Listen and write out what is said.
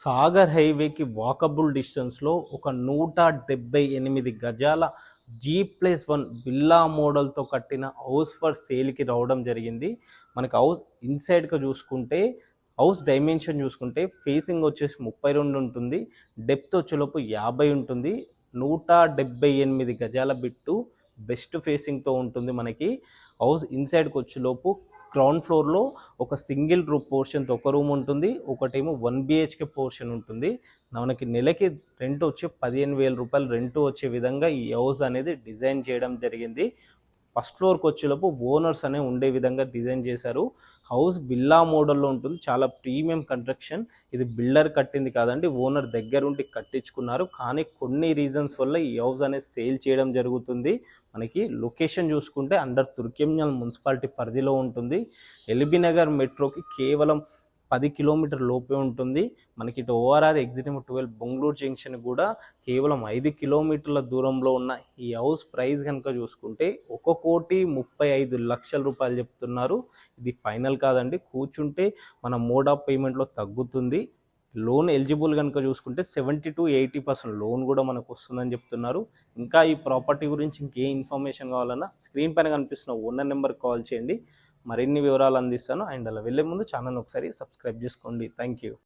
సాగర్ హైవేకి వాకబుల్ డిస్టెన్స్లో ఒక 178 గజాల G+1 విల్లా మోడల్తో కట్టిన హౌస్ ఫర్ సేల్కి రావడం జరిగింది. మనకి హౌస్ ఇన్సైడ్గా చూసుకుంటే హౌస్ డైమెన్షన్ చూసుకుంటే ఫేసింగ్ వచ్చేసి 32 ఉంటుంది, డెప్త్ వచ్చేలోపు 50 ఉంటుంది. 178 గజాల బిట్టు బెస్ట్ ఫేసింగ్తో ఉంటుంది. మనకి హౌస్ ఇన్సైడ్కి వచ్చేలోపు గ్రౌండ్ ఫ్లోర్లో ఒక సింగిల్ రూమ్ పోర్షన్తో ఒక రూమ్ ఉంటుంది, ఒకటేమో 1 BHK పోర్షన్ ఉంటుంది. మనకి నెలకి రెంట్ వచ్చి 15,000 రూపాయలు రెంట్ వచ్చే విధంగా ఈ హౌస్ అనేది డిజైన్ చేయడం జరిగింది. ఫస్ట్ ఫ్లోర్కి వచ్చేలోపు ఓనర్స్ అనే ఉండే విధంగా డిజైన్ చేశారు. హౌస్ విల్లా మోడల్లో ఉంటుంది, చాలా ప్రీమియం కన్స్ట్రక్షన్. ఇది బిల్డర్ కట్టింది కాదండి, ఓనర్ దగ్గరుండి కట్టించుకున్నారు. కానీ కొన్ని రీజన్స్ వల్ల ఈ హౌస్ అనేది సేల్ చేయడం జరుగుతుంది. మనకి లొకేషన్ చూసుకుంటే అండర్ తుర్కెంజల్ మున్సిపాలిటీ పరిధిలో ఉంటుంది. ఎల్బీ నగర్ మెట్రోకి కేవలం 10 కిలోమీటర్ లోపే ఉంటుంది. మనకి ఇటు ORR ఎగ్జిట్ 12 బెంగళూరు జంక్షన్ కూడా కేవలం 5 కిలోమీటర్ల దూరంలో ఉన్న ఈ హౌస్ ప్రైస్ కనుక చూసుకుంటే 1,35,00,000 రూపాయలు చెప్తున్నారు. ఇది ఫైనల్ కాదండి, కూర్చుంటే మన మోడ్ ఆఫ్ పేమెంట్లో తగ్గుతుంది. లోన్ ఎలిజిబుల్ కనుక చూసుకుంటే 70 to 80% లోన్ కూడా మనకు వస్తుందని చెప్తున్నారు. ఇంకా ఈ ప్రాపర్టీ గురించి ఇంకే ఇన్ఫర్మేషన్ కావాలన్నా స్క్రీన్ పైన కనిపిస్తున్న ఓనర్ నెంబర్కి కాల్ చేయండి, మరిన్ని వివరాలు అందిస్తాను. అండ్ అలా వెళ్ళే ముందు ఛానల్ ఒకసారి సబ్స్క్రైబ్ చేసుకోండి. Thank you.